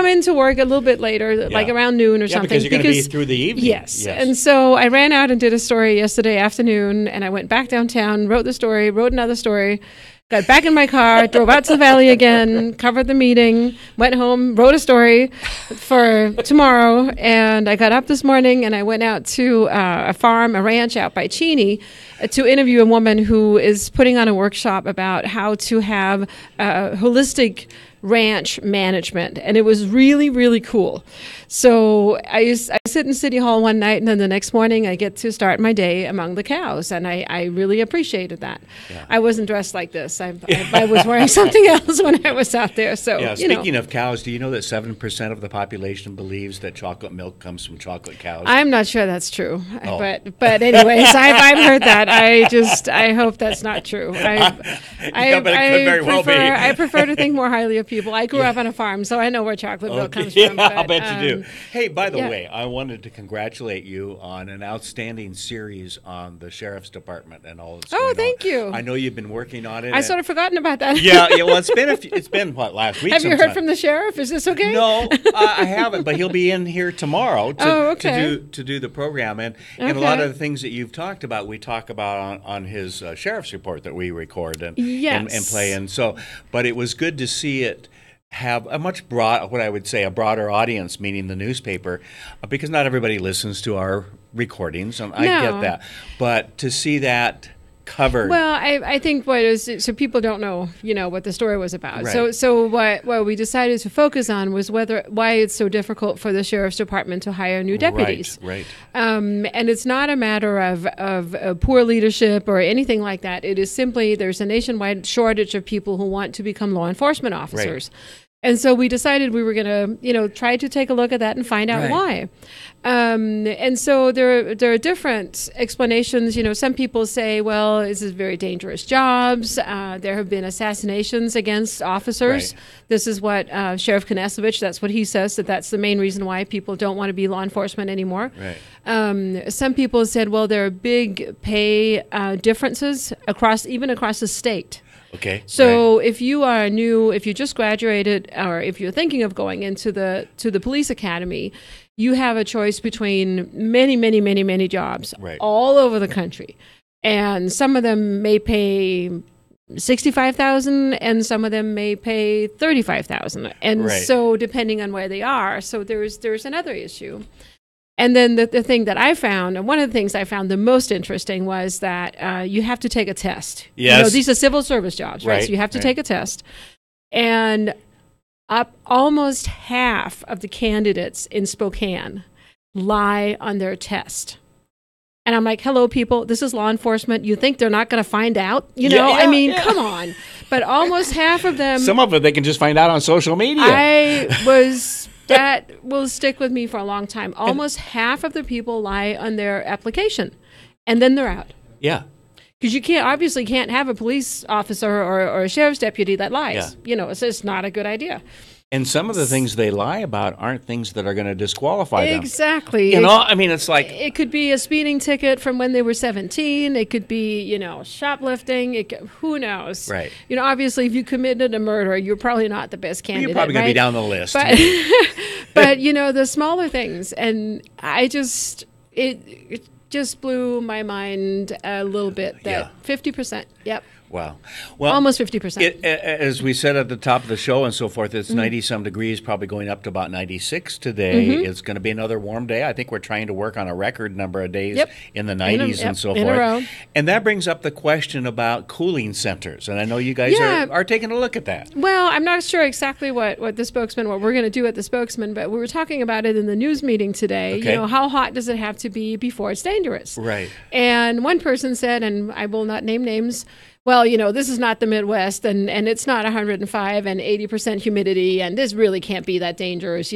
into work a little bit later, like around noon or something. Because you're going to be through the evening. Yes. And so I ran out and did a story yesterday afternoon, and I went back downtown, wrote the story, wrote another story. Got back in my car, drove out to the valley again, covered the meeting, went home, wrote a story for tomorrow, and I got up this morning and I went out to a ranch out by Cheney to interview a woman who is putting on a workshop about how to have holistic ranch management, and it was really, really cool. So I sit in City Hall one night, and then the next morning I get to start my day among the cows, and I really appreciated that. Yeah. I wasn't dressed like this. I was wearing something else when I was out there. So speaking of cows, do you know that 7% of the population believes that chocolate milk comes from chocolate cows? I'm not sure that's true, but anyways, I've heard that. I hope that's not true. I prefer to think more highly of people. I grew up on a farm, so I know where chocolate milk comes from. But, I'll bet you do. Hey, by the way, I wanted to congratulate you on an outstanding series on the Sheriff's Department and all that's going on. Thank you. I know you've been working on it. I sort of forgotten about that. Yeah. Well, it's been what, last week? Have you heard from the sheriff? Is this okay? No, I haven't, but he'll be in here tomorrow to do the program, and a lot of the things that you've talked about, we talk about on his sheriff's report that we record and play, and so. But it was good to see it have a much a broader audience, meaning the newspaper, because not everybody listens to our recordings, and I get that. But to see that covered. Well, I think so people don't know, what the story was about. Right. So what we decided to focus on was why it's so difficult for the Sheriff's Department to hire new deputies. Right. And it's not a matter of poor leadership or anything like that. It is simply there's a nationwide shortage of people who want to become law enforcement officers. Right. And so we decided we were going to, try to take a look at that and find out why. And so there are different explanations. Some people say, well, this is very dangerous jobs. There have been assassinations against officers. Right. This is what Sheriff Konasevich, that's what he says, that's the main reason why people don't want to be law enforcement anymore. Right. Some people said, well, there are big pay differences across the state. Okay. So if you are if you just graduated, or if you're thinking of going into the police academy, you have a choice between many, many, many, many jobs all over the country, and some of them may pay $65,000, and some of them may pay $35,000, and so depending on where they are. So there's another issue. And then the thing that I found, and one of the things I found the most interesting was that you have to take a test. Yes. These are civil service jobs, right? So you have to take a test. And almost half of the candidates in Spokane lie on their test. And I'm like, hello, people, this is law enforcement. You think they're not going to find out? Come on. But almost half of them. Some of it they can just find out on social media. That will stick with me for a long time. Almost half of the people lie on their application, and then they're out. Yeah. Because you can't have a police officer or a sheriff's deputy that lies. Yeah. It's just not a good idea. And some of the things they lie about aren't things that are going to disqualify them. Exactly. It's like... It could be a speeding ticket from when they were 17. It could be, shoplifting. Who knows? Right. Obviously, if you committed a murder, you're probably not the best candidate. You're probably going to be down the list. But, the smaller things. And it just blew my mind a little bit that 50%. Yep. Wow. Well, almost 50%. As we said at the top of the show and so forth, it's 90-some degrees, probably going up to about 96 today. Mm-hmm. It's going to be another warm day. I think we're trying to work on a record number of days in the 90s and so forth. In a row. And that brings up the question about cooling centers. And I know you guys are taking a look at that. Well, I'm not sure exactly what we're going to do at the spokesman, but we were talking about it in the news meeting today. Okay. How hot does it have to be before it's dangerous? Right. And one person said, and I will not name names, well, this is not the Midwest, and it's not 105 and 80% humidity, and this really can't be that dangerous,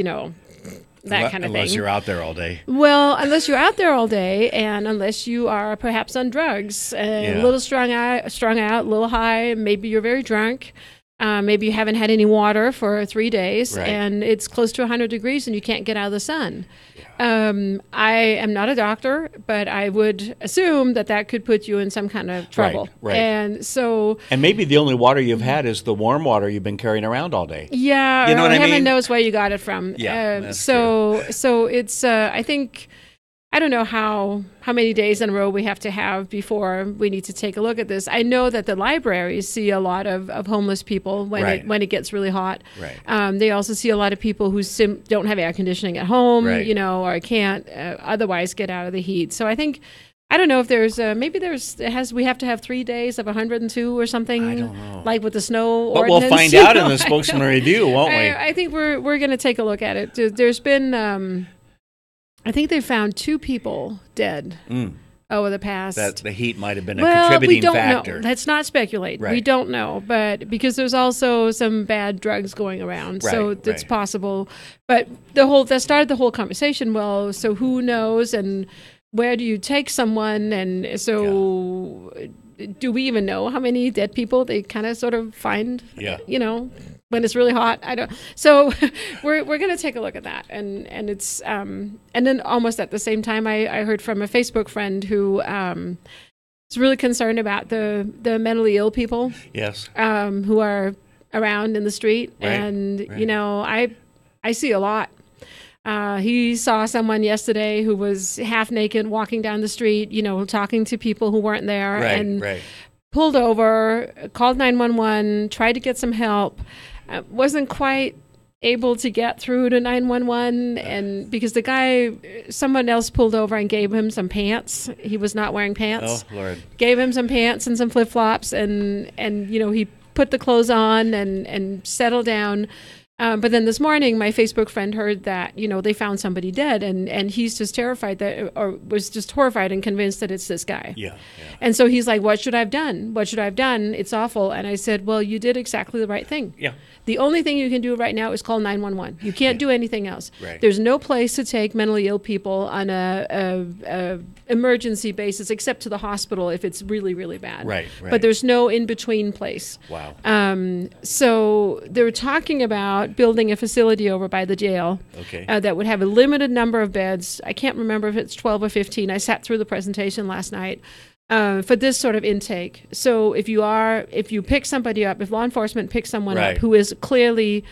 that kind of thing. Unless you're out there all day. Well, unless you're out there all day, and unless you are perhaps on drugs, a little strung out, a little high, maybe you're very drunk. Maybe you haven't had any water for 3 days, and it's close to 100 degrees, and you can't get out of the sun. I am not a doctor, but I would assume that could put you in some kind of trouble. Right. And maybe the only water you've had is the warm water you've been carrying around all day. Yeah, you know what I mean? Heaven knows where you got it from. Yeah, that's true. So it's I think. I don't know how many days in a row we have to have before we need to take a look at this. I know that the libraries see a lot of homeless people when it gets really hot. Right. They also see a lot of people who don't have air conditioning at home, right. Or can't otherwise get out of the heat. So I think, I don't know if there's we have to have 3 days of 102 or something. I don't know. Like with the snow but ordinance. We'll find out in the Spokesman Review, won't we? I think we're going to take a look at it. There's been. I think they found 2 people dead over the past. That the heat might have been a contributing factor. Know. Let's not speculate. Right. We don't know, but because there's also some bad drugs going around, so it's possible. But that started the whole conversation. Well, so who knows, and where do you take someone, and so do we even know how many dead people they kind of sort of find? When it's really hot, I don't. So we're going to take a look at that, and it's and then almost at the same time, I heard from a Facebook friend who is really concerned about the mentally ill people. Yes. Who are around in the street, and I see a lot. He saw someone yesterday who was half naked walking down the street, talking to people who weren't there, and pulled over, called 911, tried to get some help. Wasn't quite able to get through to 911, and because someone else pulled over and gave him some pants. He was not wearing pants. Oh, Lord. Gave him some pants and some flip-flops, and he put the clothes on and settled down. But then this morning, my Facebook friend heard that, they found somebody dead, and he's just terrified or was just horrified and convinced that it's this guy. Yeah. And so he's like, what should I have done? What should I have done? It's awful. And I said, well, you did exactly the right thing. Yeah. The only thing you can do right now is call 911. You can't do anything else. Right. There's no place to take mentally ill people on a emergency basis except to the hospital if it's really, really bad. Right. But there's no in-between place. Wow. So they're talking about building a facility over by the jail that would have a limited number of beds. I can't remember if it's 12 or 15. I sat through the presentation last night. For this sort of intake. So if you pick somebody up, if law enforcement picks someone up who is clearly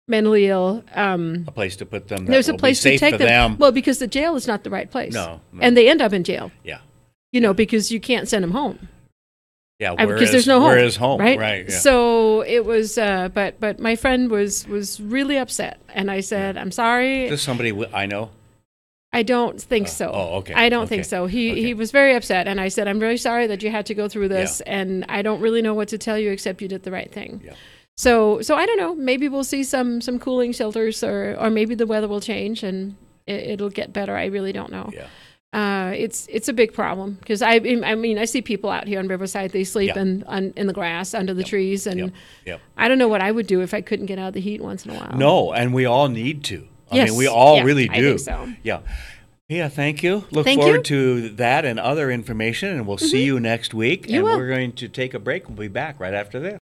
mentally ill, a place to put them. There's a place to take them. Well, because the jail is not the right place. No. And they end up in jail. Yeah. Because you can't send them home. Yeah, because there's no home. Where is home? Right. Yeah. So it was, but my friend was really upset, and I said, "I'm sorry." Is this somebody I know? I don't think so. Oh, okay. I don't think so. He was very upset, and I said, "I'm really sorry that you had to go through this, and I don't really know what to tell you except you did the right thing." Yeah. So I don't know. Maybe we'll see some cooling shelters, or maybe the weather will change and it'll get better. I really don't know. Yeah. It's a big problem because I mean I see people out here on Riverside. They sleep in the grass under the trees, and I don't know what I would do if I couldn't get out of the heat once in a while. No, and we all need to. Yes. I mean, we all really do. I think so. Yeah. Yeah, thank you. Thank forward to that and other information, and we'll see you next week. You will. We're going to take a break. We'll be back right after this.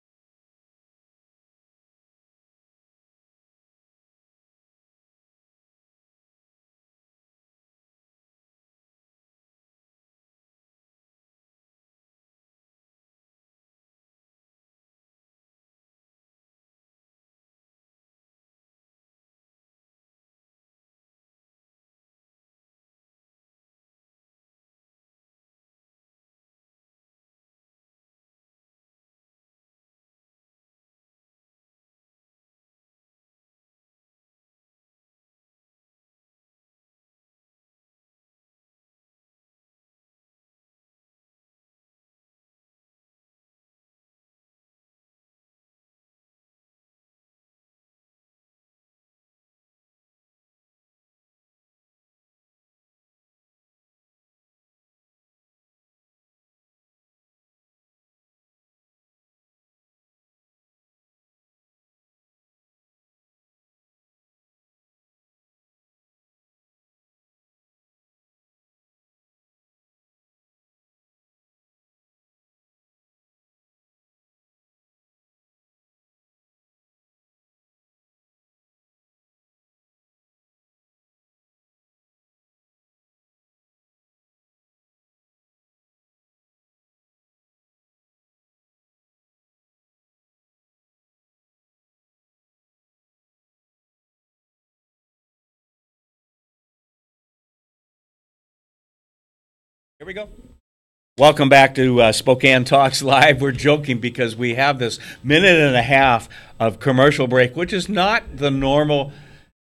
Here we go. Welcome back to Spokane Talks Live. We're joking because we have this minute and a half of commercial break, which is not the normal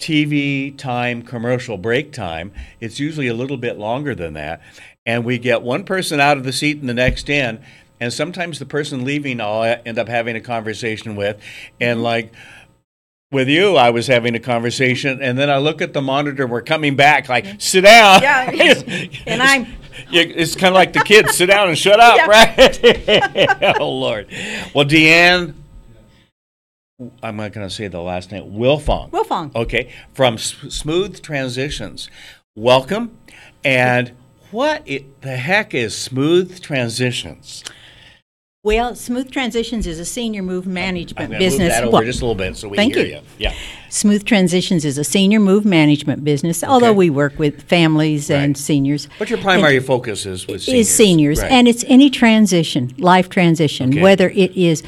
TV time, commercial break time. It's usually a little bit longer than that. And we get one person out of the seat and the next in. And sometimes the person leaving I'll end up having a conversation with. And like with you, I was having a conversation. And then I look at the monitor. We're coming back like, sit down. Yeah. And I'm... It's kind of like the kids, sit down and shut up, right? Oh, Lord. Well, DeAnne, I'm not going to say the last name, Wilfong. Wilfong. Okay, from Smooth Transitions. Welcome. And what the heck is Smooth Transitions? Well, Smooth Transitions is a senior move management I'm business. Move that over just a little bit so we thank hear you. you. Yeah. Smooth Transitions is a senior move management business, although we work with families and seniors. But your primary focus is with seniors. Is seniors, right. and it's any transition, life transition, whether it is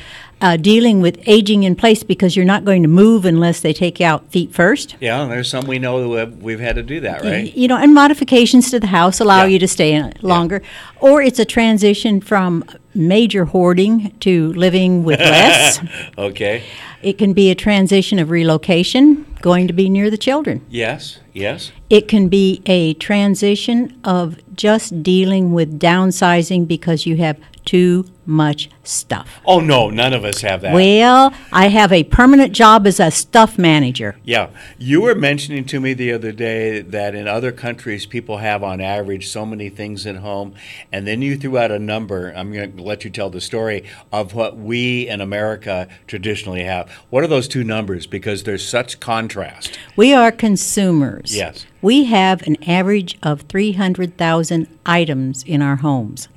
dealing with aging in place because you're not going to move unless they take you out feet first. Yeah, and there's some we know that we've had to do that, right? You know, and modifications to the house allow you to stay in it longer. Or it's a transition from major hoarding to living with less. Okay. It can be a transition of relocation, going to be near the children. Yes, yes. It can be a transition of just dealing with downsizing because you have too much stuff. Oh, no, none of us have that. Well, I have a permanent job as a stuff manager. Yeah. You were mentioning to me the other day that in other countries, people have on average so many things at home, and then you threw out a number, I'm going to let you tell the story, of what we in America traditionally have. What are those two numbers? Because there's such contrast. We are consumers. Yes. We have an average of 300,000 items in our homes.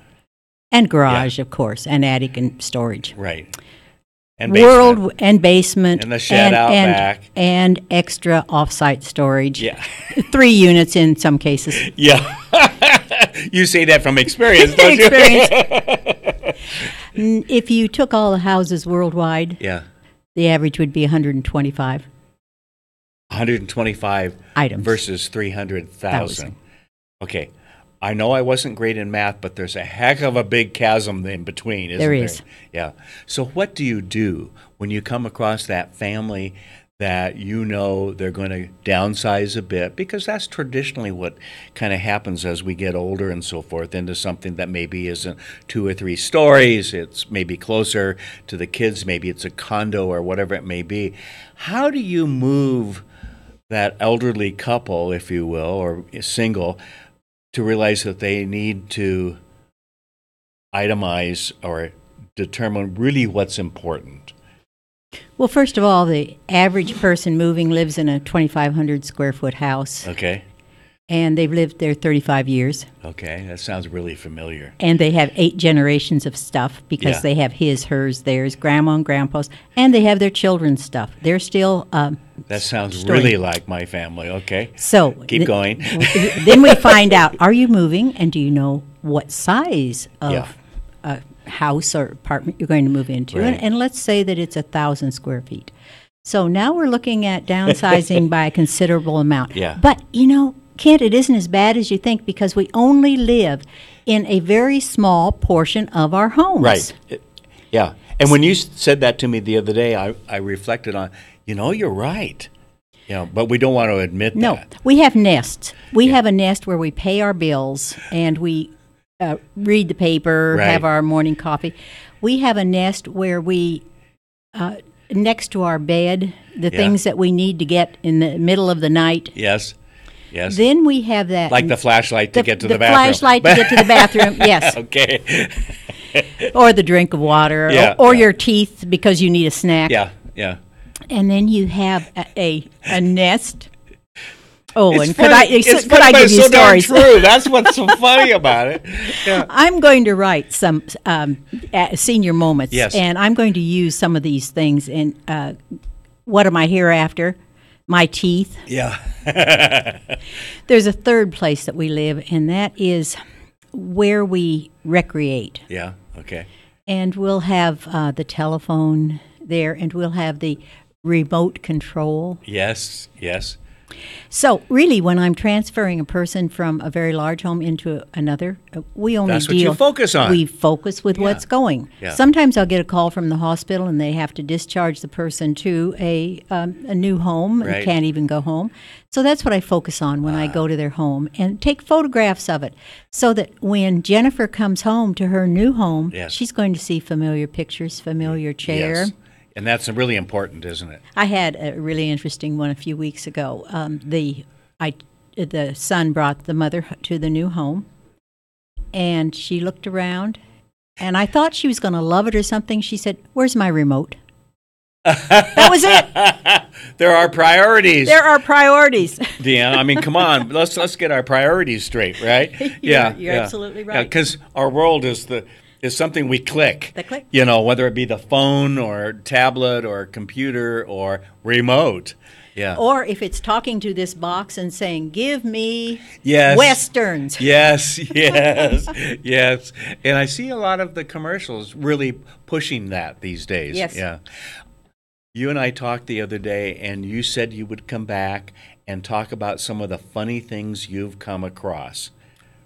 And garage, of course, and attic and storage. Right. And basement. And basement. And the shed out back. And extra off-site storage. Yeah. 3 units in some cases. Yeah. You say that from experience, don't you? If you took all the houses worldwide, the average would be 125. 125 items versus 300,000. Okay. I know I wasn't great in math, but there's a heck of a big chasm in between, isn't there? There is. Yeah. So what do you do when you come across that family that you know they're going to downsize a bit? Because that's traditionally what kind of happens as we get older and so forth, into something that maybe isn't 2 or 3 stories. It's maybe closer to the kids. Maybe it's a condo or whatever it may be. How do you move that elderly couple, if you will, or single, to realize that they need to itemize or determine really what's important? Well, first of all, the average person moving lives in a 2,500 square foot house. Okay. And they've lived there 35 years. Okay, that sounds really familiar. And they have 8 generations of stuff because they have his, hers, theirs, grandma and grandpa's, and they have their children's stuff. They're still that sounds really like my family. Okay. So keep going. Then we find out, are you moving, and do you know what size of house or apartment you're going to move into? Right. And let's say that it's 1,000 square feet. So now we're looking at downsizing by a considerable amount. Yeah. But, you know, Kent, it isn't as bad as you think because we only live in a very small portion of our homes. Right. Yeah. And when you said that to me the other day, I reflected on, you know, you're right. You know, but we don't want to admit that. No, we have nests. We have a nest where we pay our bills and we read the paper, have our morning coffee. We have a nest where we, next to our bed, the things that we need to get in the middle of the night. Yes. Yes. Then we have that. Like the flashlight to get to the bathroom. The flashlight to get to the bathroom, yes. Okay. Or the drink of water, or your teeth because you need a snack. Yeah, yeah. And then you have a nest. Oh, it's and funny. could I give you so stories? True. That's what's so funny about it. Yeah. I'm going to write some senior moments, and I'm going to use some of these things. And what am I hereafter? My teeth. Yeah. There's a third place that we live, and that is where we recreate. Yeah. Okay. And we'll have the telephone there, and we'll have the remote control. Yes. Yes. So really, when I'm transferring a person from a very large home into another, we only That's what you focus on. We focus with what's going. Yeah. Sometimes I'll get a call from the hospital and they have to discharge the person to a new home and can't even go home. So that's what I focus on when I go to their home and take photographs of it, so that when Jennifer comes home to her new home, she's going to see familiar pictures, familiar chair. Yes. And that's really important, isn't it? I had a really interesting one a few weeks ago. The son brought the mother to the new home, and she looked around, and I thought she was going to love it or something. She said, "Where's my remote?" That was it. There are priorities. There are priorities. DeAnne, I mean, come on. Let's get our priorities straight, right? You're absolutely right. Because our world is something we click. The click. You know, whether it be the phone or tablet or computer or remote. Yeah. Or if it's talking to this box and saying, "Give me yes. Westerns." Yes, yes, yes. And I see a lot of the commercials really pushing that these days. Yes. Yeah. You and I talked the other day, and you said you would come back and talk about some of the funny things you've come across.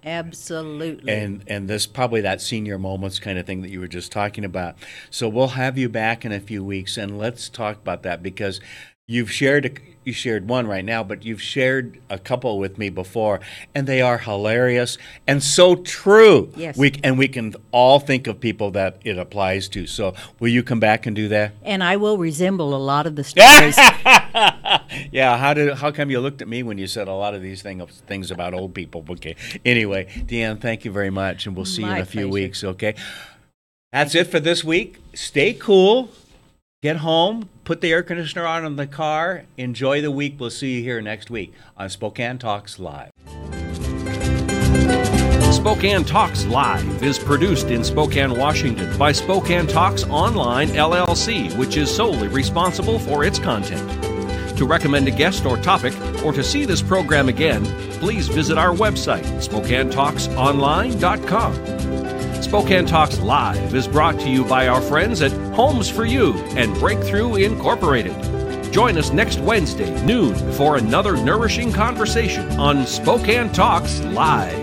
Absolutely. And this probably that senior moments kind of thing that you were just talking about. So we'll have you back in a few weeks, and let's talk about that, because you shared one right now, but you've shared a couple with me before, and they are hilarious and so true. Yes. We can all think of people that it applies to. So will you come back and do that? And I will resemble a lot of the stories. Yeah, how come you looked at me when you said a lot of these things about old people? Okay. Anyway, DeAnne, thank you very much, and we'll see you in a few weeks, okay? That's it for this week. Stay cool. Get home, put the air conditioner on in the car, enjoy the week. We'll see you here next week on Spokane Talks Live. Spokane Talks Live is produced in Spokane, Washington by Spokane Talks Online, LLC, which is solely responsible for its content. To recommend a guest or topic, or to see this program again, please visit our website, SpokaneTalksOnline.com. Spokane Talks Live is brought to you by our friends at Homes for You and Breakthrough Incorporated. Join us next Wednesday, noon, for another nourishing conversation on Spokane Talks Live.